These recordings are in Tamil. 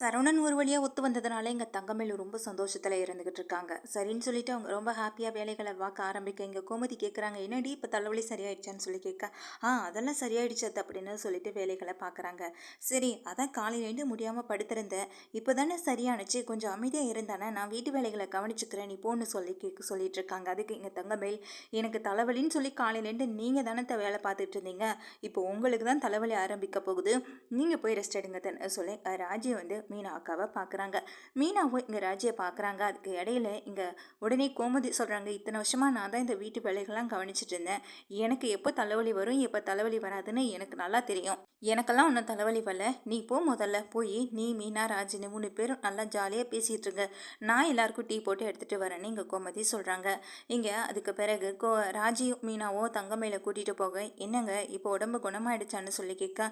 சரவணன் ஒரு வழியாக ஒத்து வந்ததுனால எங்கள் தங்கமேலு ரொம்ப சந்தோஷத்தில் இருந்துகிட்டு இருக்காங்க. சரின்னு சொல்லிட்டு அவங்க ரொம்ப ஹாப்பியாக வேலைகளை பார்க்க ஆரம்பிக்க எங்கள் கோமதி கேட்குறாங்க, என்னடி இப்போ தலைவலி சரியாயிடுச்சான்னு சொல்லி கேட்க, அதெல்லாம் சரியாயிடுச்சு அத்தை அப்படின்னு சொல்லிட்டு வேலைகளை பார்க்குறாங்க. சரி, அதான் காலையிலேருந்து முடியாமல் படுத்திருந்தேன், இப்போ தானே சரியானுச்சு, கொஞ்சம் அமைதியாக இருந்தானே, நான் வீட்டு வேலைகளை கவனிச்சுக்கிறேன், நீ போன்னு சொல்லி சொல்லிட்டு இருக்காங்க. அதுக்கு எங்கள் தங்கமேல், எனக்கு தலைவலின்னு சொல்லி காலையிலேருந்து நீங்கள் தானே வேலை பார்த்துட்டு இருந்தீங்க, இப்போ உங்களுக்கு தான் தலைவலி ஆரம்பிக்க போகுது, நீங்கள் போய் ரெஸ்ட் எடுங்க சொல்லி ராஜி வந்து மீனா அக்காவை பார்க்குறாங்க. மீனாவும் இங்கே ராஜியை பார்க்குறாங்க. அதுக்கு இடையில இங்கே உடனே கோமதி சொல்கிறாங்க, இத்தனை வருஷமாக நான் தான் இந்த வீட்டு வேலைகள்லாம் கவனிச்சிட்டு இருந்தேன், எனக்கு எப்போ தலைவலி வரும் எப்போ தலைவலி வராதுன்னு எனக்கு நல்லா தெரியும், எனக்கெல்லாம் ஒன்றும் தலைவலி வரல, நீ போ, முதல்ல போய் நீ மீனா ராஜினி 3 பேரும் நல்லா ஜாலியாக பேசிகிட்டு இருங்க, நான் எல்லாருக்கும் டீ போட்டு எடுத்துகிட்டு வரேன்னு இங்கே கோமதி சொல்கிறாங்க. இங்கே அதுக்கு பிறகு ராஜியும் மீனாவோ தங்கமேல கூட்டிகிட்டு போக, என்னங்க இப்போ உடம்பு குணமாயிடுச்சான்னு சொல்லி கேட்க,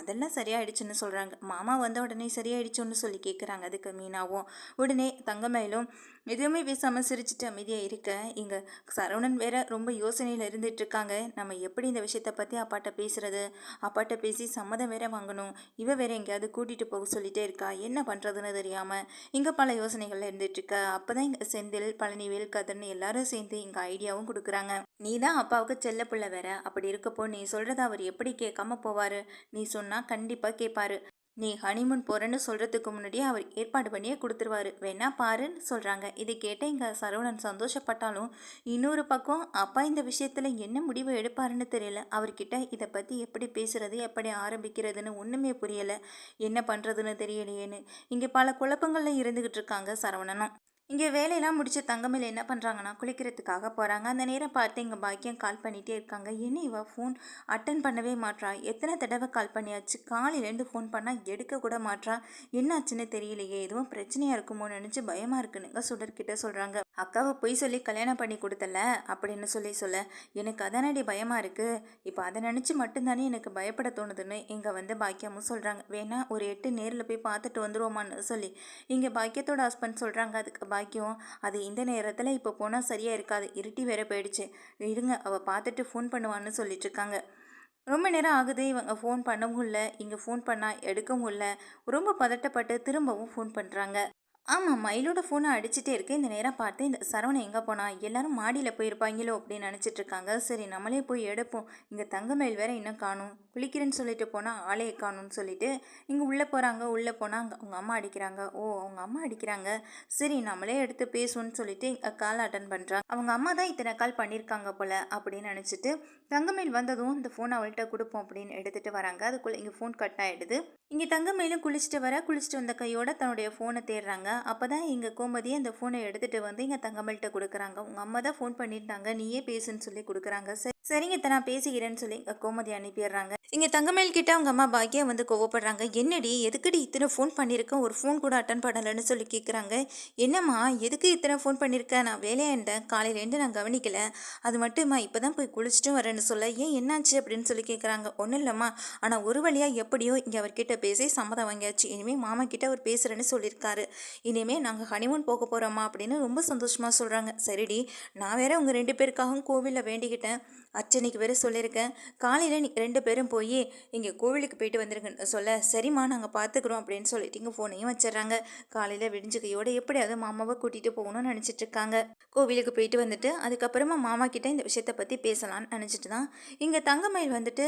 அதெல்லாம் சரியாயிடுச்சுன்னு சொல்கிறாங்க. மாமா வந்த உடனே சரியாயிடுச்சோன்னு சொல்லி கேட்குறாங்க. அதுக்கு மீனாவும் உடனே தங்கமயிலும் எதுவுமே பேசாமல் சிரிச்சுட்டு அமைதியாக இருக்க, இங்கே சரவணன் வேற ரொம்ப யோசனையில் இருந்துட்டு இருக்காங்க. நம்ம எப்படி இந்த விஷயத்தை பற்றி அப்பாட்ட பேசுறது, அப்பாட்ட பேசி சம்மதம் வேற வாங்கணும், இவ வேற எங்கேயாவது கூட்டிகிட்டு போக சொல்லிட்டே இருக்கா, என்ன பண்ணுறதுன்னு தெரியாமல் இங்கே பல யோசனைகள் இருந்துட்டு இருக்க. அப்போ தான் இங்கே செந்தில், பழனிவேல், கதர்னு எல்லாரும் சேர்ந்து இங்கே ஐடியாவும் கொடுக்குறாங்க. நீ தான் அப்பாவுக்கு செல்ல பிள்ளை வேற, அப்படி இருக்கப்போ நீ சொல்கிறத அவர் எப்படி கேட்காம போவார், நீ சொன்னால் கண்டிப்பாக கேட்பாரு, நீ ஹனிமூன் போகிறேன்னு சொல்கிறதுக்கு முன்னாடியே அவர் ஏற்பாடு பண்ணியே கொடுத்துருவாரு, வேணா பாருன்னு சொல்கிறாங்க. இதை கேட்ட இங்கே சரவணன் சந்தோஷப்பட்டாலும் இன்னொரு பக்கம் அப்பா இந்த விஷயத்தில் என்ன முடிவு எடுப்பாருன்னு தெரியல. அவர்கிட்ட இதை பற்றி எப்படி பேசுறது, எப்படி ஆரம்பிக்கிறதுன்னு ஒன்றுமே புரியலை, என்ன பண்ணுறதுன்னு தெரியலையேன்னு இங்கே பல குழப்பங்களில் இருந்துக்கிட்டு இருக்காங்க சரவணனும். இங்கே வேலையெல்லாம் முடிச்சு தங்கமேல் என்ன பண்ணுறாங்கன்னா குளிக்கிறதுக்காக போகிறாங்க. அந்த நேரம் பார்த்து இங்கே பாக்கியம் கால் பண்ணிகிட்டே இருக்காங்க. என்ன இவ ஃபோன் அட்டன் பண்ணவே மாட்றா, எத்தனை தடவை கால் பண்ணியாச்சு, காலையிலேருந்து ஃபோன் பண்ணால் எடுக்க கூட மாட்றா, என்னாச்சுன்னு தெரியலையே, எதுவும் பிரச்சனையாக இருக்குமோன்னு நினச்சி பயமாக இருக்குனுங்க சுடர்கிட்ட சொல்கிறாங்க. அக்காவை பொய் சொல்லி கல்யாணம் பண்ணி கொடுத்தல அப்படின்னு சொல்ல எனக்கு அதனடி பயமாக இருக்குது, இப்போ அதை நினச்சி மட்டும்தானே எனக்கு பயப்பட தோணுதுன்னு இங்கே வந்து பாக்கியமும் சொல்கிறாங்க. வேணா ஒரு 8 நேரில் போய் பார்த்துட்டு வந்துருவோமான்னு சொல்லி இங்கே பாக்கியத்தோட ஹஸ்பண்ட் சொல்கிறாங்க. அதுக்கு பாக்கியம், அது இந்த நேரத்தில் இப்போ போனால் சரியாக இருக்காது, இருட்டி வேற போயிடுச்சு, இருங்க அவள் பார்த்துட்டு ஃபோன் பண்ணுவான்னு சொல்லிட்டு இருக்காங்க. ரொம்ப நேரம் ஆகுது, இவங்க ஃபோன் பண்ணவும் இல்லை, இங்கே ஃபோன் பண்ணால் எடுக்கவும் இல்லை, ரொம்ப பதட்டப்பட்டு திரும்பவும் ஃபோன் பண்ணுறாங்க. ஆமாம், மயிலோட ஃபோனை அடிச்சுட்டே இருக்கு. இந்த நேரம் பார்த்து இந்த சரவணன் எங்கே போனா, எல்லாரும் மாடியில் போயிருப்பாங்களோ அப்படின்னு நினச்சிட்டு இருக்காங்க. சரி நம்மளே போய் எடுப்போம், இங்கே தங்கமயில் வேற இன்னும் காணும், குளிக்கிறேன்னு சொல்லிட்டு போனால் ஆளையை காணும்னு சொல்லிட்டு இங்கே உள்ளே போகிறாங்க. உள்ளே போனால் அங்கே அவங்க அம்மா அடிக்கிறாங்க. ஓ, அவங்க அம்மா அடிக்கிறாங்க, சரி நம்மளே எடுத்து பேசுவோன்னு சொல்லிட்டு கால் அட்டன் பண்ணுறாங்க. அவங்க அம்மா தான் இத்தனை கால் பண்ணியிருக்காங்க போல அப்படின்னு நினச்சிட்டு தங்கமயில் வந்ததும் இந்த ஃபோன் அவள்கிட்ட கொடுப்போம் அப்படின்னு எடுத்துகிட்டு வராங்க. அதுக்குள்ளே இங்கே ஃபோன் கட் ஆகிடுது. இங்கே தங்கமயிலும் குளிச்சுட்டு வந்த கையோட தன்னுடைய ஃபோனை தேடுறாங்க. அப்போ தான் எங்கள் கோமதியை அந்த ஃபோனை எடுத்துகிட்டு வந்து இங்கே தங்கமயில்கிட்ட கொடுக்குறாங்க. உங்கள் அம்மா தான் ஃபோன் பண்ணியிருந்தாங்க, நீயே பேசுன்னு சொல்லி கொடுக்குறாங்க. சரிங்க நான் பேசிக்கிறேன்னு சொல்லி கோமதி அனுப்பிடுறாங்க. இங்கே தங்கமயில் கிட்ட அவங்க அம்மா பாக்கியா வந்து கோவப்படுறாங்க. என்னடி எதுக்குடி இத்தனை ஃபோன் பண்ணியிருக்கேன், ஒரு ஃபோன் கூட அட்டன் பண்ணலைன்னு சொல்லி கேட்குறாங்க. என்னம்மா எதுக்கு இத்தனை ஃபோன் பண்ணியிருக்கேன், நான் வேலையாக இருந்தேன், காலையிலேருந்து நான் கவனிக்கலை, அது மட்டும்மா இப்போ தான் போய் குளிச்சுட்டு வரேன்னு சொல்ல, ஏன் என்னாச்சு அப்படின்னு சொல்லி கேட்குறாங்க. ஒன்றும் இல்லைம்மா, ஆனால் ஒரு வழியாக எப்படியோ இங்கே அவர்கிட்ட பேசி சம்மதம் வாங்கியாச்சு, இனிமேல் மாமா கிட்ட அவர் பேசுகிறேன்னு சொல்லியிருக்காரு, இனிமேல் நாங்கள் ஹனிமூன் போக போகிறோம்மா அப்படின்னு ரொம்ப சந்தோஷமாக சொல்கிறாங்க. சரிடி, நான் வேற உங்கள் 2 பேருக்காகவும் கோவிலில் வேண்டிக்கிட்டேன், அர்ச்சனைக்கு வேற சொல்லியிருக்கேன், காலையில் 2 பேரும் போய் இங்கே கோவிலுக்கு போயிட்டு வந்துருங்கன்னு சொல்ல, சரிம்மா நாங்கள் பார்த்துக்குறோம் அப்படின்னு சொல்லிட்டு இங்கே ஃபோனையும் வச்சிடறாங்க. காலையில் விடிஞ்சுக்கையோடு எப்படியாவது மாமாவை கூட்டிகிட்டு போகணும்னு நினச்சிட்டு இருக்காங்க. கோவிலுக்கு போயிட்டு வந்துட்டு அதுக்கப்புறமா மாமா கிட்ட இந்த விஷயத்தை பற்றி பேசலான்னு நினச்சிட்டு தான் இங்கே தங்கமயில் வந்துட்டு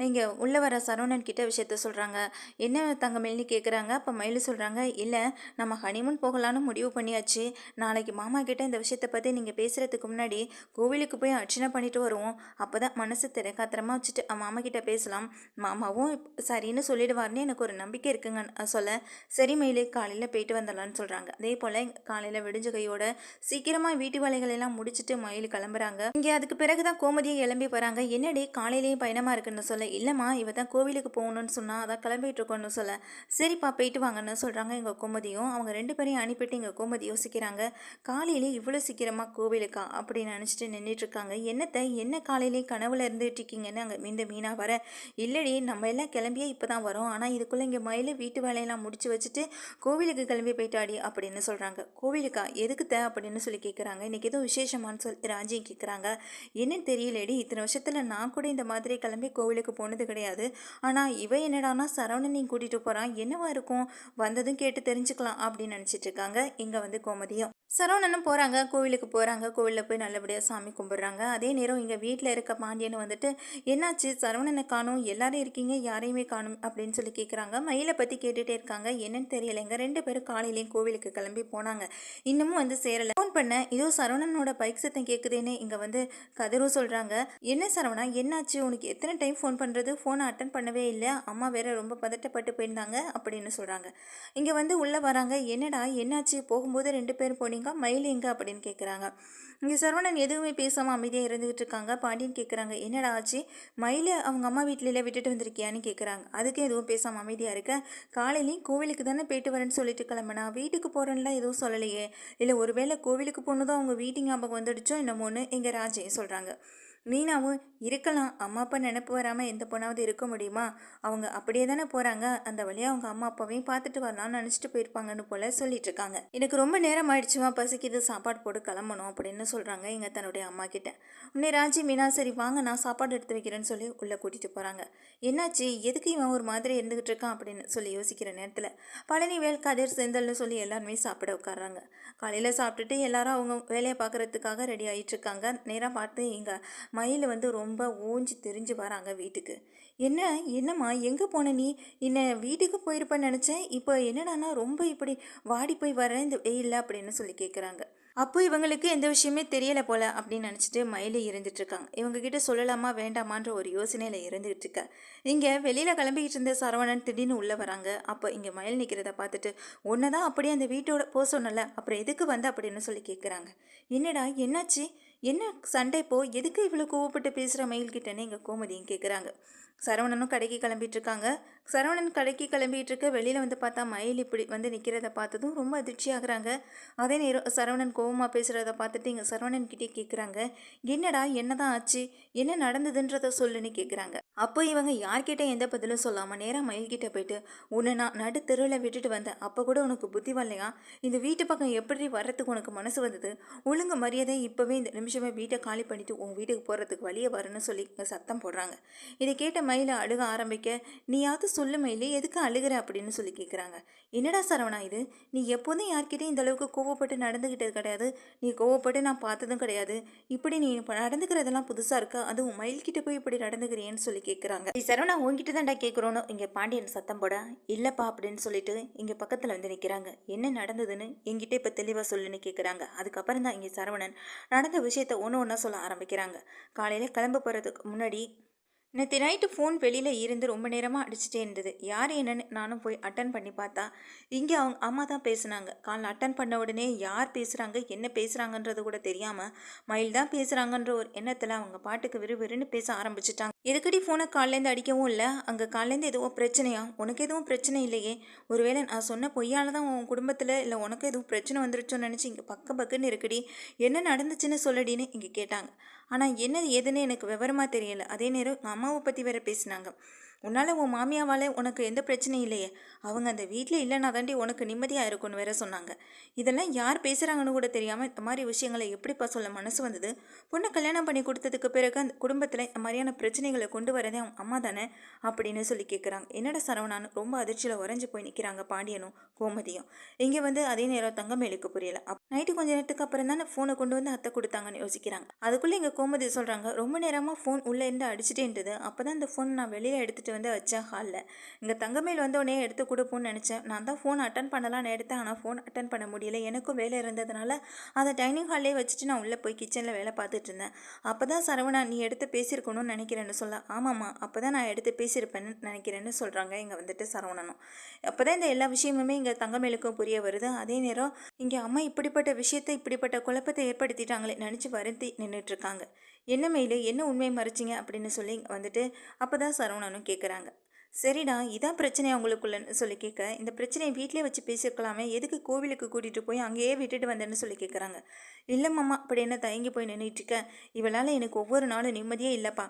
இங்கே உள்ளே வர சரவணன் கிட்ட விஷயத்த சொல்கிறாங்க. என்ன தங்கமயில்னு கேட்குறாங்க. அப்போ மயில் சொல்கிறாங்க, இல்லை நம்ம ஹனிமூன் போகலான்னு முடிவு பண்ணியாச்சு, நாளைக்கு மாமா கிட்ட இந்த விஷயத்தை பற்றி நீங்கள் பேசுகிறதுக்கு முன்னாடி கோவிலுக்கு போய் அர்ச்சனை பண்ணிட்டு வருவோம், அப்போ தான் மனசு திறக்காத்திரமா வச்சுட்டு மாமா கிட்ட பேசலாம், மாமாவும் சரின்னு சொல்லிடுவார்னு எனக்கு ஒரு நம்பிக்கை இருக்குங்க சொல்ல, சரி மயிலே காலையில் போயிட்டு வந்துடலான்னு சொல்கிறாங்க. அதே போல் காலையில் விடிஞ்ச கையோட சீக்கிரமாக வீட்டு வேலைகள் எல்லாம் முடிச்சுட்டு மயில் கிளம்புறாங்க. இங்கே அதுக்கு பிறகு தான் கோமதியை கிளம்பி போகிறாங்க. என்னடி காலையிலேயும் பயணமாக இருக்குன்னு சொல்ல, இல்லைம்மா இவ தான் கோவிலுக்கு போகணும்னு சொன்னால் அதான் கிளம்பிட்டு இருக்கோன்னு சொல்ல, சரிப்பா போயிட்டு வாங்கன்னு சொல்கிறாங்க. எங்கள் கோமதியும் அவங்க 2 பேரையும் அனுப்பிட்டு இங்கே கோமதி யோசிக்கிறாங்க. காலையிலே இவ்வளோ சீக்கிரமாக கோவிலுக்கா அப்படின்னு நினச்சிட்டு நின்றுட்டுருக்காங்க. என்ன காலையிலே கனவுல இருந்துட்டு இருக்கீங்கன்னு அங்கே இந்த மீனா வர, இல்லடி நம்ம எல்லாம் கிளம்பியே இப்போ தான் வரோம், ஆனால் இதுக்குள்ளே இங்கே மயில வீட்டு வேலையெல்லாம் முடிச்சு வச்சுட்டு கோவிலுக்கு கிளம்பி போயிட்டாடி அப்படின்னு சொல்கிறாங்க. கோவிலுக்கா எதுக்குத்த அப்படின்னு சொல்லி கேட்குறாங்க. இன்றைக்கி ஏதோ விசேஷமானு சொல்லி ராஜியும் கேட்குறாங்க. என்னன்னு தெரியலடி, இத்தனை வருஷத்தில் நான் கூட இந்த மாதிரி கிளம்பி கோவிலுக்கு போனது கிடையாது. ஆனால் இவ என்னடானா சரவணனையும் கூட்டிகிட்டு போகிறான், என்னவா இருக்கும், வந்ததும் கேட்டு தெரிஞ்சுக்கலாம் அப்படின்னு நினச்சிட்டு இருக்காங்க. இங்கே வந்து கோமதியும் சரவணனும் போகிறாங்க, கோவிலுக்கு போகிறாங்க. கோவிலில் போய் நல்லபடியாக சாமி கும்பிட்றாங்க. அதே நேரம் இங்கே வீட்டில் இருக்க பாண்டியன் வந்துட்டு, என்னாச்சு சரவணனை காணும், எல்லாரும் இருக்கீங்க யாரையுமே காணும் அப்படின்னு சொல்லி கேட்குறாங்க. மயிலை பற்றி கேட்டுகிட்டே இருக்காங்க. என்னன்னு தெரியலைங்க, 2 பேரும் காலையிலேயும் கோவிலுக்கு கிளம்பி போனாங்க, இன்னமும் வந்து சேரலை. ஃபோன் பண்ண இதோ சரவணனோட பைக் சத்தம் கேட்குதுன்னு இங்கே வந்து கதிரும் சொல்கிறாங்க. என்ன சரவணா என்னாச்சு, உனக்கு எத்தனை டைம் ஃபோன் பண்ணுறது, ஃபோனை அட்டன் பண்ணவே இல்லை, அம்மா வேற ரொம்ப பதட்டப்பட்டு போயிருந்தாங்க அப்படின்னு சொல்கிறாங்க. இங்கே வந்து உள்ளே வராங்க. என்னடா என்னாச்சு, போகும்போது 2 பேரும் போனீங்க, மயில் எங்க அப்படின்னு கேட்குறாங்க. இங்கே சரவணன் எதுவுமே பேசாமல் அமைதியாக இருந்துகிட்டு இருக்காங்க. பாண்டியன் கேட்குறாங்க, என்னடா ஆச்சு, மயிலை அவங்க அம்மா வீட்டில விட்டுட்டு வந்திருக்கியான்னு கேட்குறாங்க. அதுக்கு எதுவும் பேசாமல் அமைதியாக இருக்க, காலையிலையும் கோவிலுக்கு தானே போயிட்டு வரேன்னு சொல்லிட்டு கிளம்புனா, வீட்டுக்கு போகிறேன்லாம் எதுவும் சொல்லலையே, இல்லை ஒருவேளை கோவிலுக்கு போனதும் அவங்க வீட்டு ஞாபகம் வந்துடுச்சோ என்னமோன்னு எங்கள் ராஜே சொல்கிறாங்க. மீனாவும் இருக்கலாம், அம்மா அப்பா நினப்பு வராமல் எந்த பொண்ணாவது இருக்க முடியுமா, அவங்க அப்படியே தானே போகிறாங்க, அந்த வழியாக அவங்க அம்மா அப்பாவையும் பார்த்துட்டு வரலாம்னு நினச்சிட்டு போயிருப்பாங்கன்னு போல் சொல்லிட்டு இருக்காங்க. எனக்கு ரொம்ப நேரம் ஆயிடுச்சுமா, பசிக்குது, சாப்பாடு போட்டு கிளம்பணும் அப்படின்னு சொல்கிறாங்க இங்கே தன்னுடைய அம்மா கிட்ட. உன்னை ராஜி மீனா சரி வாங்க நான் சாப்பாடு எடுத்து வைக்கிறேன்னு சொல்லி உள்ளே கூட்டிகிட்டு போகிறாங்க. என்னாச்சு, எதுக்கு இவன் ஒரு மாதிரி இருந்துகிட்டு இருக்கான் அப்படின்னு சொல்லி யோசிக்கிற நேரத்தில் பழனிவேல் கதிர் செந்தல்னு சொல்லி எல்லாருமே சாப்பிட உட்காடுறாங்க. காலையில் சாப்பிட்டுட்டு எல்லாரும் அவங்க வேலையை பார்க்குறதுக்காக ரெடி ஆகிட்டு இருக்காங்க. நேராக பார்த்து இங்கே மயில் வந்து ரொம்ப ஓஞ்சி தெரிஞ்சு வராங்க வீட்டுக்கு. என்னம்மா எங்கே போன நீ, என்னை வீட்டுக்கு போயிருப்பேன்னு நினச்சேன், இப்போ என்னடானா ரொம்ப இப்படி வாடி போய் வரேன் இந்த வெயிலில் அப்படின்னு சொல்லி கேட்குறாங்க. அப்போ இவங்களுக்கு எந்த விஷயமே தெரியலை போல அப்படின்னு நினச்சிட்டு மயிலே இருந்துட்டு இருக்காங்க. இவங்ககிட்ட சொல்லலாமா வேண்டாமான்ற ஒரு யோசனையில் இருந்துகிட்டு இருக்க. இங்கே வெளியில் கிளம்பிக்கிட்டு இருந்த சரவணன் திடீர்னு உள்ளே வராங்க. அப்போ இங்கே மயில் நிற்கிறத பார்த்துட்டு, ஒன்று தான் அப்படியே அந்த வீட்டோட போக சொன்னல, அப்புறம் எதுக்கு வந்த அப்படின்னு சொல்லி கேட்குறாங்க. என்னடா என்னாச்சு, என்ன சண்டை, போ எதுக்கு இவ்வளோ கோவப்பட்டு பேசுகிற மயில்கிட்டன்னு எங்கள் கோமதியும் கேட்குறாங்க. சரவணனும் கடைக்கு கிளம்பிட்டு இருக்காங்க. சரவணன் கடைக்கு கிளம்பிட்டு இருக்க வெளியில் வந்து பார்த்தா மயில் இப்படி வந்து நிற்கிறத பார்த்ததும் ரொம்ப அதிர்ச்சி ஆகுறாங்க. அதே நேரம் சரவணன் கோவமாக பேசுகிறத பார்த்துட்டு இங்கே சரவணன் கிட்டே கேட்குறாங்க, என்னடா என்னதான் ஆச்சு, என்ன நடந்ததுன்றத சொல்லுன்னு கேட்குறாங்க. அப்போ இவங்க யார்கிட்ட எந்த பதிலும் சொல்லாமல் நேராக மயில்கிட்ட போயிட்டு, உன்னை நான் நடு தெருவில் விட்டுட்டு வந்தேன், அப்போ கூட உனக்கு புத்தி வரலையா, இந்த வீட்டு பக்கம் எப்படி வர்றதுக்கு உனக்கு மனசு வந்தது, ஒழுங்கு மரியாதை இப்போவே இந்த நிமிஷமே வீட்டை காலி பண்ணிவிட்டு உன் வீட்டுக்கு போகிறதுக்கு வழியே வரணும்னு சொல்லி இங்கே சத்தம் போடுறாங்க. இதை கேட்ட மயிலை அழுக ஆரம்பிக்க, நீயாவது சொல்லு மயிலே எதுக்கு அழுகிற அப்படின்னு சொல்லி கேட்குறாங்க. என்னடா சரவணா இது, நீ எப்போதும் யார்கிட்டையும் இந்த அளவுக்கு கோவப்பட்டு நடந்துக்கிட்டது கிடையாது, நீ கோவப்பட்டு நான் பார்த்ததும் கிடையாது, இப்படி நீ நடந்துக்கிறதெல்லாம் புதுசாக இருக்கா, அதுவும் மயில்கிட்ட போய் இப்படி நடந்துக்கிறேன்னு சொல்லி கேட்குறாங்க. சரவணா உங்ககிட்ட தான்டா கேட்குறோன்னு இங்கே பாண்டியன் சத்தம் போட, இல்லைப்பா அப்படின்னு சொல்லிட்டு இங்கே பக்கத்தில் வந்து நிற்கிறாங்க. என்ன நடந்ததுன்னு என்கிட்ட இப்போ தெளிவாக சொல்லுன்னு கேட்குறாங்க. அதுக்கப்புறம் தான் இங்கே சரவணன் நடந்த விஷயத்த ஒன்று ஒன்றா சொல்ல ஆரம்பிக்கிறாங்க. காலையில் கிளம்ப போகிறதுக்கு முன்னாடி நேற்று நைட்டு ஃபோன் வெளியில் இருந்து ரொம்ப நேரமாக அடிச்சுட்டே இருந்தது. யார் என்னன்னு நானும் போய் அட்டன் பண்ணி பார்த்தா இங்கே அவங்க அம்மா தான் பேசுனாங்க. காலைல அட்டன் பண்ண உடனே யார் பேசுகிறாங்க என்ன பேசுகிறாங்கன்றது கூட தெரியாமல் மயில் தான் பேசுகிறாங்கன்ற ஒரு எண்ணத்தில் அவங்க பாட்டுக்கு விறுவிறுன்னு பேச ஆரம்பிச்சிட்டாங்க. எதுக்கடி ஃபோனை காலிலேருந்து அடிக்கவும் இல்லை, அங்கே காலிலேருந்து எதுவும் பிரச்சனையா, உனக்கு எதுவும் பிரச்சனை இல்லையே, ஒருவேளை நான் சொன்ன பொய்யால் தான் உன் குடும்பத்தில் இல்லை உனக்கு எதுவும் பிரச்சனை வந்துருச்சோன்னு நினச்சி இங்கே பக்குன்னு இருக்குடி, என்ன நடந்துச்சுன்னு சொல்லடின்னு இங்கே கேட்டாங்க. ஆனால் என்ன ஏதுன்னு எனக்கு விவரமாக தெரியலை. அதே நேரம் எங்கள் அம்மாவை பற்றி வேற பேசினாங்க. உன்னால் உன் மாமியாவால் உனக்கு எந்த பிரச்சனையும் இல்லையே, அவங்க அந்த வீட்டில் இல்லைனா தாண்டி உனக்கு நிம்மதியாக இருக்கும்னு வேற சொன்னாங்க. இதெல்லாம் யார் பேசுகிறாங்கன்னு கூட தெரியாமல் இந்த மாதிரி விஷயங்களை எப்படிப்பா சொல்ல மனசு வந்தது, பொண்ணை கல்யாணம் பண்ணி கொடுத்ததுக்கு பிறகு அந்த குடும்பத்தில் இந்த மாதிரியான பிரச்சனைகளை கொண்டு வரதே அவங்க அம்மா தானே அப்படின்னு சொல்லி கேட்குறாங்க. என்னடா சரவணான்னு ரொம்ப அதிர்ச்சியில் உறைஞ்சி போய் நிற்கிறாங்க பாண்டியனும் கோமதியும். இங்கே வந்து அதே நேரம் தங்கமேலுக்கு புரியலை. நைட்டு கொஞ்சம் நேரத்துக்கு அப்புறம் தானே ஃபோனை கொண்டு வந்து அத்தை கொடுத்தாங்கன்னு யோசிக்கிறாங்க. அதுக்குள்ளே எங்கள் கோமதி சொல்கிறாங்க, ரொம்ப நேரமாக ஃபோன் உள்ளே இருந்து அடிச்சுட்டே இருந்தது, அப்போ தான் இந்த ஃபோன் நான் வெளியே எடுத்துகிட்டு வந்து வச்சேன் ஹாலில். இங்கே தங்கமேல் வந்தோடனே எடுத்து கொடுப்போன்னு நினச்சேன், நான் தான் ஃபோன் அட்டன் பண்ணலான்னு எடுத்தேன், ஆனால் ஃபோன் அட்டன் பண்ண முடியல, எனக்கும் வேலை இருந்ததுனால அதை டைனிங் ஹால்லே வச்சுட்டு நான் உள்ளே போய் கிச்சனில் வேலை பார்த்துட்டு இருந்தேன். அப்போ தான் சரவணா நீ எடுத்து பேசியிருக்கணும்னு நினைக்கிறேன்னு சொல்ல, ஆமாம்மா அப்போ தான் நான் எடுத்து பேசியிருப்பேன்னு நினைக்கிறேன்னு சொல்கிறாங்க இங்கே வந்துட்டு சரவணனும். அப்போ தான் இந்த எல்லா விஷயமுமே இங்கே தங்கமேலுக்கும் புரிய வருது. அதே நேரம் இங்கே அம்மா இப்படிப்பட்ட விஷயத்தை இப்படிப்பட்ட குழப்பத்தை ஏற்படுத்திட்டாங்களே நினச்சி வருந்தி நின்றுட்டுருக்காங்க. என்ன மெயில் என்ன உண்மையை மறைச்சிங்க அப்படின்னு சொல்லி வந்துட்டு அப்போ தான் சரவணனும் கேட்குறாங்க. சரிடா, இதான் பிரச்சனையா உங்களுக்குள்ளன்னு சொல்லி கேட்க, இந்த பிரச்சனையை வீட்டிலே வச்சு பேசியிருக்கலாமே, எதுக்கு கோவிலுக்கு கூட்டிகிட்டு போய் அங்கேயே விட்டுட்டு வந்தேன்னு சொல்லி கேட்குறாங்க. இல்லை மாமா அப்படி என்ன தயங்கி போய் நின்றுட்டு இருக்க, இவளால் எனக்கு ஒவ்வொரு நாளும் நிம்மதியே இல்லைப்பா.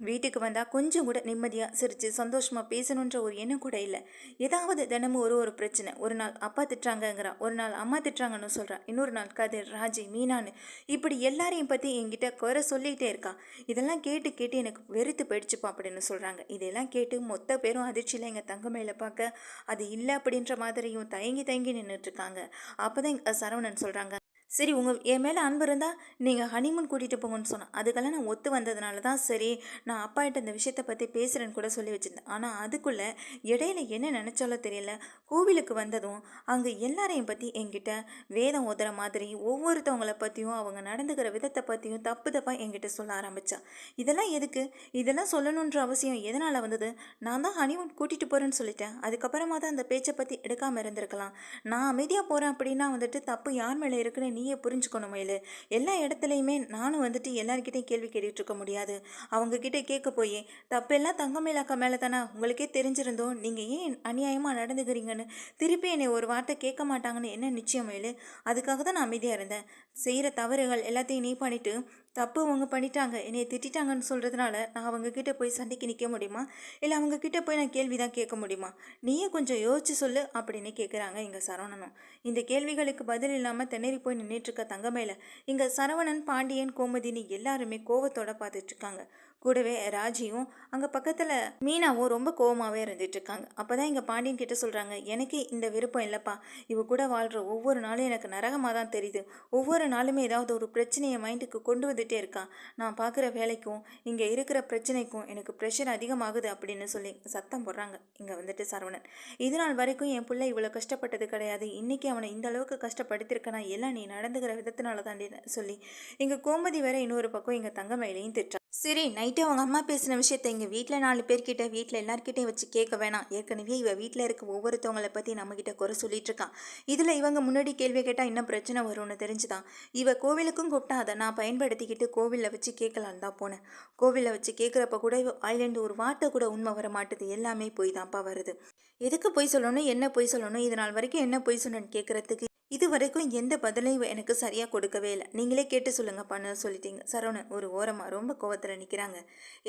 வீட்டுக்கு வந்தால் கொஞ்சம் கூட நிம்மதியாக சிரித்து சந்தோஷமாக பேசணுன்ற ஒரு எண்ணம் கூட இல்லை. ஏதாவது தினமும் ஒரு ஒரு பிரச்சனை. ஒரு நாள் அப்பா திட்டுறாங்கங்கிறா, ஒரு நாள் அம்மா திட்டுறாங்கன்னு சொல்கிறா, இன்னொரு நாள் கதிர், ராஜி, மீனான்னு இப்படி எல்லாரையும் பற்றி என்கிட்ட குறை சொல்லிகிட்டே இருக்கா. இதெல்லாம் கேட்டு கேட்டு எனக்கு வெறுத்து போயிடுச்சுப்பா அப்படின்னு சொல்கிறாங்க. இதெல்லாம் கேட்டு மொத்த பேரும் அதிர்ச்சியில் எங்கள் தங்கமயில பார்க்க, அது இல்லை அப்படின்ற மாதிரியும் தயங்கி தயங்கி நின்றுட்டுருக்காங்க. அப்போ தான் சரவணன் சொல்கிறாங்க, சரி என் மேலே அன்பு இருந்தால் நீங்கள் ஹனிமூன் கூட்டிகிட்டு போங்கன்னு சொன்னேன். அதுக்கெல்லாம் நான் ஒத்து வந்ததுனால தான் சரி நான் அப்பாகிட்ட இந்த விஷயத்தை பற்றி பேசுகிறேன்னு கூட சொல்லி வச்சுருந்தேன். ஆனால் அதுக்குள்ளே இடையில என்ன நினச்சாலோ தெரியல, கோவிலுக்கு வந்ததும் அங்கே எல்லாரையும் பற்றி என்கிட்ட வேதம் ஓதுற மாதிரி ஒவ்வொருத்தவங்கள பற்றியும் அவங்க நடந்துக்கிற விதத்தை பற்றியும் தப்பு தப்பாக என்கிட்ட சொல்ல ஆரம்பித்தா. இதெல்லாம் எதுக்கு? இதெல்லாம் சொல்லணுன்ற அவசியம் எதனால் வந்தது? நான் தான் ஹனிமூன் கூட்டிகிட்டு போகிறேன்னு சொல்லிட்டேன். அதுக்கப்புறமா தான் அந்த பேச்சை பற்றி எடுக்காமல் இருந்திருக்கலாம். நான் அமைதியாக போகிறேன் அப்படின்னா வந்துட்டு தப்பு யார் மேலே இருக்குன்னு நீயே புரிஞ்சுக்கணும் மயிலு. எல்லா இடத்துலையுமே நானும் வந்துட்டு எல்லாருக்கிட்டையும் கேள்வி கேட்டுட்டு இருக்க முடியாது. அவங்கக்கிட்ட கேட்க போய் தப்பெல்லாம் தங்கமயிலாக்கா மேலே தானே உங்களுக்கே தெரிஞ்சிருந்தோம் நீங்கள் ஏன் அநியாயமாக நடந்துக்கிறீங்கன்னு திருப்பி என்னை ஒரு வார்த்தை கேட்க மாட்டாங்கன்னு என்ன நிச்சயம் மயிலு? அதுக்காக தான் நான் அமைதியாக இருந்தேன். செய்கிற தவறுகள் எல்லாத்தையும் நீ பண்ணிவிட்டு தப்பு அவங்க பண்ணிட்டாங்க என்னை திட்டாங்கன்னு சொல்கிறதுனால நான் அவங்கக்கிட்ட போய் சண்டைக்கு நிற்க முடியுமா? இல்லை அவங்கக்கிட்ட போய் நான் கேள்வி தான் கேட்க முடியுமா? நீயே கொஞ்சம் யோசிச்சு சொல்லு அப்படின்னு கேட்குறாங்க இங்கே சரவணனும். இந்த கேள்விகளுக்கு பதில் இல்லாமல் திணறி போய் நின்றுட்டுருக்க தங்கமயில இங்கே சரவணன், பாண்டியன், கோமதினி எல்லாருமே கோவத்தோட பார்த்துட்ருக்காங்க. கூடவே ராஜியும் அங்கே பக்கத்தில் மீனாவும் ரொம்ப கோவமாகவே இருந்துகிட்ருக்காங்க. அப்போ தான் இங்கே பாண்டியன் கிட்ட சொல்கிறாங்க, எனக்கு இந்த விருப்பம் இல்லைப்பா. இவ கூட வாழ்கிற ஒவ்வொரு நாளும் எனக்கு நரகமாக தான் தெரியுது. ஒவ்வொரு நாளுமே ஏதாவது ஒரு பிரச்சனையை மைண்டுக்கு கொண்டு வந்துகிட்டே இருக்கான். நான் பார்க்குற வேலைக்கும் இங்கே இருக்கிற பிரச்சனைக்கும் எனக்கு ப்ரெஷர் அதிகமாகுது அப்படின்னு சொல்லி சத்தம் போடுறாங்க இங்கே வந்துட்டு சரவணன். இது நாள் வரைக்கும் என் பிள்ளை இவ்வளோ கஷ்டப்பட்டது கிடையாது. இன்றைக்கி அவனை இந்த அளவுக்கு கஷ்டப்படுத்திருக்கனா எல்லாம் நீ நடந்துக்கிற விதத்தினால தாண்டி சொல்லி இங்கே கோமதி வேற இன்னொரு பக்கம் எங்கள் தங்கமயிலையும் திட்டுறா. சரி, நைட்டு அவங்க அம்மா பேசின விஷயத்த எங்கள் வீட்டில் 4 பேர்கிட்ட வீட்டில் எல்லாருக்கிட்டையும் வச்சு கேட்க வேணாம். ஏற்கனவே இவ வீட்டில் இருக்க ஒவ்வொருத்தவங்களை பற்றி நம்மக்கிட்ட குறை சொல்லிட்டு இருக்கான். இதில் இவங்க முன்னாடி கேள்வி கேட்டால் இன்னும் பிரச்சனை வரும்னு தெரிஞ்சுதான் இவ கோவிலுக்கும் கூப்பிட்டா அதை நான் பயன்படுத்திக்கிட்டு கோவிலில் வச்சு கேட்கலான்னு தான் போனேன். கோவிலில் வச்சு கேட்குறப்ப கூட வாயிலேருந்து ஒரு வார்த்தை கூட உண்மை வர மாட்டுது. எல்லாமே போய் தான்ப்பா வருது. எதுக்கு பொய் சொல்லணும், என்ன பொய் சொல்லணும், இது நாள் வரைக்கும் என்ன பொய் சொன்னேன்னு கேட்குறதுக்கு இது வரைக்கும் எந்த பதிலையும் எனக்கு சரியாக கொடுக்கவே இல்லை. நீங்களே கேட்டு சொல்லுங்கப்பான்னு சொல்லிட்டீங்க. சரவணன் ஒரு ஓரமாக ரொம்ப கோவத்தில் நிற்கிறாங்க.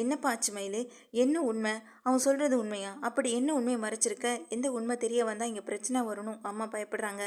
என்னப்பா ஆச்சு மயிலு? என்ன உண்மை? அவன் சொல்கிறது உண்மையா? அப்படி என்ன உண்மையை மறைச்சிருக்க? எந்த உண்மை தெரிய வந்தால் இங்கே பிரச்சனை வரணும் அம்மா பயப்படுறாங்க,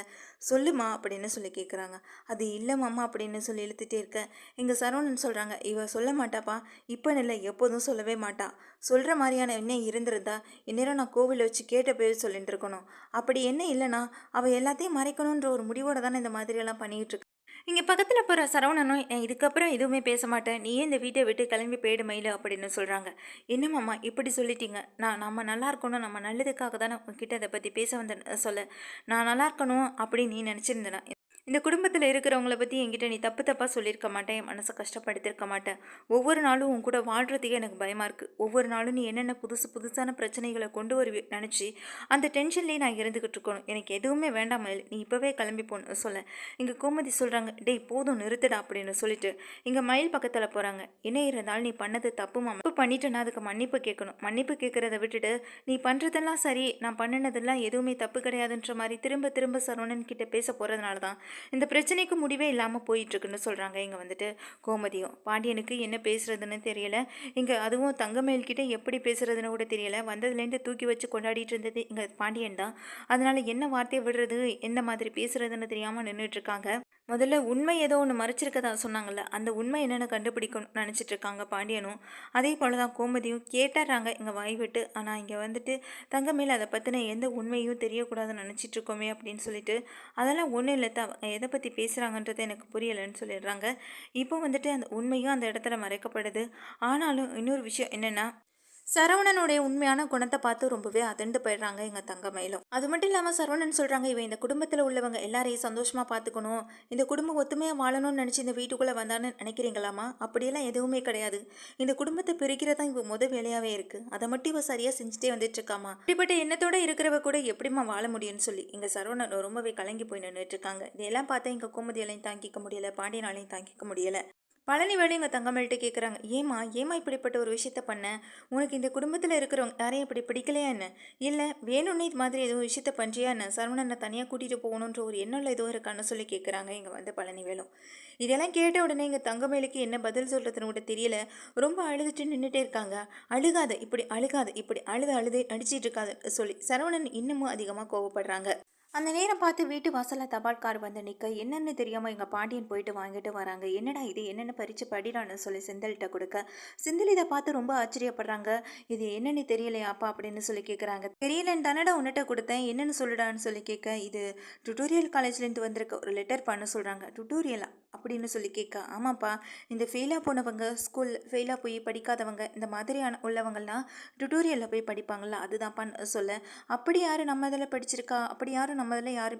சொல்லுமா அப்படின்னு சொல்லி கேட்குறாங்க. அது இல்லைம்மா அப்படின்னு சொல்லி இழுத்துட்டே இருக்க எங்கள் சரவணன் சொல்கிறாங்க, இவ சொல்ல மாட்டாப்பா, இப்போ இல்லை எப்போதும் சொல்லவே மாட்டா. சொல்கிற மாதிரியான என்ன இருந்திருந்தா இந்நேரம் நான் கோவிலில் வச்சு கேட்ட பேர் சொல்லிட்டு இருக்கணும். அப்படி என்ன இல்லைனா அவள் எல்லாத்தையும் மறைக்கணுன்ற ஒரு முடிவோட தானே இந்த மாதிரியெல்லாம் பண்ணிகிட்டு இருக்கு. இங்கே பக்கத்தில் போகிற சரவணனும் இதுக்கப்புறம் எதுவுமே பேச மாட்டேன், நீயே இந்த வீட்டை விட்டு கிளம்பி போயிடு மயிலு அப்படின்னு சொல்கிறாங்க. என்னம்மாம்மா இப்படி சொல்லிட்டீங்க? நம்ம நல்லா இருக்கணும், நம்ம நல்லதுக்காக தானே உங்ககிட்ட அதை பற்றி பேச வந்தேன். சொல்ல நான் நல்லா இருக்கணும் அப்படின்னு நீ நினச்சிருந்தேனா இந்த குடும்பத்தில் இருக்கிறவங்கள பற்றி என்கிட்ட நீ தப்பு தப்பாக சொல்லியிருக்க மாட்டேன், என் மனசை கஷ்டப்படுத்தியிருக்க மாட்டேன். ஒவ்வொரு நாளும் உன் கூட வாழ்கிறதுக்கே எனக்கு பயமாக இருக்குது. ஒவ்வொரு நாளும் நீ என்னென்ன புதுசான பிரச்சனைகளை கொண்டு வருவி நினச்சி அந்த டென்ஷன்லேயே நான் இருந்துக்கிட்டு இருக்கணும். எனக்கு எதுவுமே வேண்டாம் மயில், நீ இப்போவே கிளம்பி போன்னு சொல்ல இங்கே கோமதி சொல்கிறாங்க, டேய் போதும் நிறுத்துடா அப்படின்னு சொல்லிட்டு இங்கே மயில் பக்கத்தில் போகிறாங்க. என்ன இருந்தாலும் நீ பண்ணது தப்புமா, தப்பு பண்ணிட்டேன்னா அதுக்கு மன்னிப்பு கேட்கணும். மன்னிப்பு கேட்குறத விட்டுட்டு நீ பண்ணுறதெல்லாம் சரி, நான் பண்ணினதெல்லாம் எதுவுமே தப்பு கிடையாதுன்ற மாதிரி திரும்ப திரும்ப சரவணன் கிட்ட பேச போகிறதுனால தான் இந்த பிரச்சனைக்கு முடிவே இல்லாமல் போயிட்டுருக்குன்னு சொல்கிறாங்க. இங்கே வந்துட்டு கோமதியும் பாண்டியனுக்கு என்ன பேசுகிறதுன்னு தெரியல. இங்கே அதுவும் தங்கமயில்கிட்ட எப்படி பேசுகிறதுன்னு கூட தெரியல. வந்ததுலேருந்து தூக்கி வச்சு கொண்டாடிட்டு இருந்தது இங்கே பாண்டியன் தான். அதனால் என்ன வார்த்தையை விடுறது, எந்த மாதிரி பேசுகிறதுன்னு தெரியாமல் நின்றுட்டுருக்காங்க. முதல்ல உண்மை ஏதோ ஒன்று மறைச்சிருக்கதா சொன்னாங்கல்ல, அந்த உண்மை என்னென்னு கண்டுபிடிக்கணும்னு நினச்சிட்டு இருக்காங்க பாண்டியனும். அதே போல் தான் கோமதியும் கேட்டுறாங்க இங்கே வாய் விட்டு. ஆனால் இங்கே வந்துட்டு தங்கமேல் அதை பற்றின எந்த உண்மையும் தெரியக்கூடாதுன்னு நினச்சிட்டு இருக்கோமே அப்படின்னு சொல்லிட்டு, அதெல்லாம் ஒன்றும் இல்லை எதை பற்றி பேசுகிறாங்கன்றது எனக்கு புரியலைன்னு சொல்லிடுறாங்க. இப்போ வந்துட்டு அந்த உண்மையும் அந்த இடத்துல மறைக்கப்படுது. ஆனாலும் இன்னொரு விஷயம் என்னென்னா, சரவணனுடைய உண்மையான குணத்தை பார்த்து ரொம்பவே அதிர்ந்து போயிடுறாங்க எங்கள் தங்கமயிலும். அது மட்டும் இல்லாமல் சரவணன் சொல்கிறாங்க, இவன் இந்த குடும்பத்தில் உள்ளவங்க எல்லாரையும் சந்தோஷமாக பார்த்துக்கணும், இந்த குடும்பம் ஒத்துமையாக வாழணும்னு நினச்சி இந்த வீட்டுக்குள்ளே வந்தான்னு நினைக்கிறீங்களாமா? அப்படியெல்லாம் எதுவுமே கிடையாது. இந்த குடும்பத்தை பிரிக்கிறதா இவ வேலையாகவே இருக்குது. அதை மட்டும் இவ சரியாக செஞ்சுட்டே வந்துட்டுருக்காமா. இப்படிப்பட்ட எண்ணத்தோடு இருக்கிறவ கூட எப்படிமா வாழ முடியும்னு சொல்லி எங்கள் சரவணன் ரொம்பவே கலங்கி போய் நின்றுட்டுருக்காங்க. இதெல்லாம் பார்த்தா எங்கள் கோமதியாலையும் தாங்கிக்க முடியலை, பாண்டியனாலையும் தாங்கிக்க முடியலை. பழனிவேலு எங்கள் தங்கமேல்கிட்ட கேட்குறாங்க, ஏம்மா ஏம்மா இப்படிப்பட்ட ஒரு விஷயத்த பண்ண? உனக்கு இந்த குடும்பத்தில் இருக்கிறவங்க யாரையும் இப்படி பிடிக்கலையா என்ன? இல்லை வேணும்னே இது மாதிரி ஏதோ விஷயத்த பண்ணுறியா என்ன? சரவணனை தனியாக கூட்டிகிட்டு போகணுன்ற ஒரு எண்ணம்ல ஏதோ இருக்கான்னு சொல்லி கேட்குறாங்க இங்கே வந்து பழனிவேலும். இதெல்லாம் கேட்ட உடனே எங்கள் தங்கமேலுக்கு என்ன பதில் சொல்கிறதுன்னு கூட தெரியல. ரொம்ப அழுதுட்டு நின்றுட்டே இருக்காங்க. அழுகாத இப்படி அழுகாத இப்படி அழுது அழுது அடிச்சிட்டு இருக்காத சொல்லி சரவணன் இன்னமும் அதிகமாக கோவப்படுறாங்க. அந்த நேரம் பார்த்து வீட்டு வாசல்ல தபால்கார் வந்து நிற்க என்னன்னு தெரியாமல் எங்கள் பாண்டியன் போயிட்டு வாங்கிட்டு வராங்க. என்னடா இது என்னென்னு பறித்து படிடான்னு சொல்லி செந்தில்கிட்ட கொடுக்க, செந்தில் இதை பார்த்து ரொம்ப ஆச்சரியப்படுறாங்க. இது என்னன்னு தெரியலையாப்பா அப்படின்னு சொல்லி கேட்குறாங்க. தெரியலன்னு தானடா உன்னிட்ட கொடுத்தேன், என்னன்னு சொல்லுடான்னு சொல்லி கேட்க, இது டுட்டோரியல் காலேஜ்லேருந்து வந்திருக்க ஒரு லெட்டர் பண்ண சொல்கிறாங்க. டுட்டோரியலா அப்படின்னு சொல்லி கேட்க, ஆமாப்பா, இந்த ஃபெயிலாக போனவங்க, ஸ்கூல் ஃபெயிலாக போய் படிக்காதவங்க, இந்த மாதிரியான உள்ளவங்கள்லாம் டுட்டோரியலில் போய் படிப்பாங்கள்ல, அதுதான்ப்பான்னு சொல்ல, அப்படி யார் நம்ம இதில் படிச்சிருக்கா, அப்படி யாரும் நம்ம இதில் யார்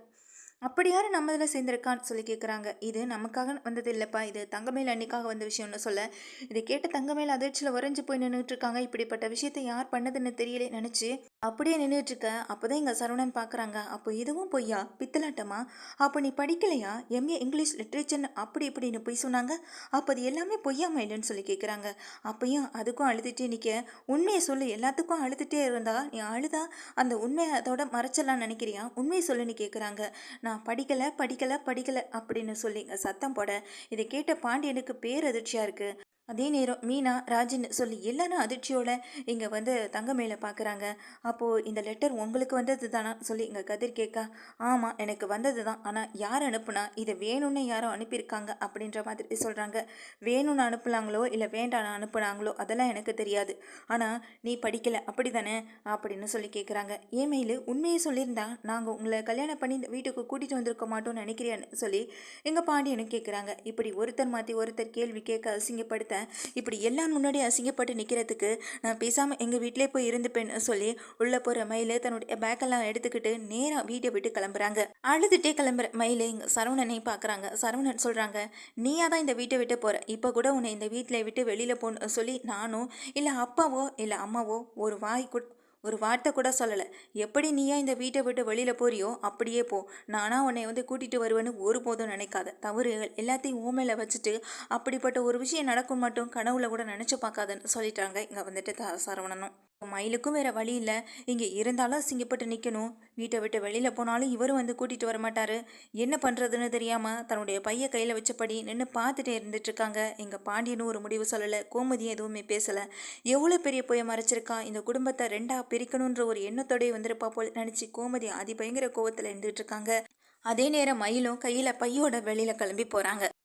அப்படி யாரும் நம்ம இதில் சேர்ந்துருக்கான்னு சொல்லி கேட்குறாங்க. இது நமக்காக வந்தது இல்லைப்பா, இது தங்கமேல் அன்னைக்காக வந்த விஷயம்னு சொல்ல, இதை கேட்ட தங்கமேல் அதிர்ச்சியில் உறைஞ்சு போய் நின்றுட்டு இருக்காங்க. இப்படிப்பட்ட விஷயத்தை யார் பண்ணதுன்னு தெரியலே நினச்சி அப்படியே நின்றுட்டு இருக்க. அப்போதான் எங்கள் சரவணன் பார்க்குறாங்க. அப்போ இதுவும் பொய்யா, பித்தலாட்டமா? அப்போ நீ படிக்கலையா, எம்ஏ இங்கிலீஷ் லிட்ரேச்சர்னு அப்படி இப்படின்னு போய் சொன்னாங்க, அப்போ அது எல்லாமே பொய்யாமா இல்லைன்னு சொல்லி கேட்குறாங்க. அப்பையும் அதுக்கும் அழுதுகிட்டே நிற்க, உண்மையை சொல்லு, எல்லாத்துக்கும் அழுதுகிட்டே இருந்தா நீ அழுதா அந்த உண்மையை அதோட மறைச்சிடலான்னு நினைக்கிறியா, உண்மையை சொல்லுன்னு கேட்குறாங்க. நான் படிக்கலை படிக்கலை படிக்கலை அப்படின்னு சொல்லி சத்தம் போட, இதை கேட்ட பாண்டியனுக்கு பேரதிர்ச்சியாக இருக்குது. அதே நேரம் மீனா ராஜின்னு சொல்லி எல்லாரும் அதிர்ச்சியோட இங்கே வந்து தங்கமேலை பார்க்குறாங்க. அப்போது இந்த லெட்டர் உங்களுக்கு வந்தது தானா சொல்லி இங்கே கதிர் கேட்க, ஆமாம் எனக்கு வந்தது தான், ஆனால் யார் அனுப்புனா, இதை வேணும்னு யாரோ அனுப்பியிருக்காங்க அப்படின்ற மாதிரி சொல்கிறாங்க. வேணும்னு அனுப்புனாங்களோ இல்லை வேண்டான்னு அனுப்புனாங்களோ அதெல்லாம் எனக்கு தெரியாது, ஆனால் நீ படிக்கலை அப்படி தானே அப்படின்னு சொல்லி கேட்குறாங்க. ஏமெயில் உண்மையை சொல்லியிருந்தா நாங்கள் உங்களை கல்யாணம் பண்ணி இந்த வீட்டுக்கு கூட்டிகிட்டு வந்திருக்க மாட்டோம்னு நினைக்கிறேன்னு சொல்லி எங்கள் பாண்டியனும் கேட்குறாங்க. இப்படி ஒருத்தர் மாற்றி ஒருத்தர் கேள்வி கேட்க அசிங்கப்படுத்த, இப்படி எல்லாம் முன்னாடி அசிங்கப்பட்டு நிற்கிறதுக்கு நான் பேசாமல் எங்கள் வீட்டிலே போய் இருந்துப்பேன்னு சொல்லி உள்ளே போகிற மயில தன்னுடைய பேக்கெல்லாம் எடுத்துக்கிட்டு நேராக வீட்டை விட்டு கிளம்புறாங்க. அழுதுகிட்டே கிளம்புற மயில எங்கள் சரவணனை பார்க்குறாங்க. சரவணன் சொல்கிறாங்க, நீயா தான் இந்த வீட்டை விட்டு போகிற, இப்போ கூட உன்னை இந்த வீட்டில் விட்டு வெளியில் போன்னு சொல்லி நானோ இல்லை அப்பாவோ இல்லை அம்மாவோ ஒரு வார்த்தை கூட சொல்லலை. எப்படி நீயா இந்த வீட்டை விட்டு வெளியில் போறியோ அப்படியே போ, நானாக உன்னை வந்து கூட்டிகிட்டு வருவேன்னு ஒருபோதும் நினைக்காத, தவறுகள் எல்லாத்தையும் ஊமையில் வச்சுட்டு அப்படிப்பட்ட ஒரு விஷயம் நடக்கும் மட்டும் கனவுல கூட நினச்சி பார்க்காதன்னு சொல்லிட்டாங்க இங்கே வந்துட்டு சரவணனும். மயிலுக்கும் வேறு வழி இல்லை, இங்கே இருந்தாலும் அசிங்கப்பட்டு நிற்கணும், வீட்டை விட்டு வெளியில் போனாலும் இவரும் வந்து கூட்டிகிட்டு வர மாட்டார், என்ன பண்ணுறதுன்னு தெரியாமல் தன்னுடைய பைய கையில் வச்சபடி நின்று பார்த்துட்டே இருந்துட்டுருக்காங்க. எங்கள் பாண்டியனும் ஒரு முடிவு சொல்லலை, கோமதியும் எதுவுமே பேசலை. எவ்வளோ பெரிய போய் மறைச்சிருக்கா, இந்த குடும்பத்தை ரெண்டாக பிரிக்கணுன்ற ஒரு எண்ணத்தோடய வந்திருப்பா போல் நினச்சி கோமதி அதிபயங்கர கோவத்தில் இருந்துகிட்டு இருக்காங்க. அதே நேரம் மயிலும் கையில் பையோட வெளியில் கிளம்பி போகிறாங்க.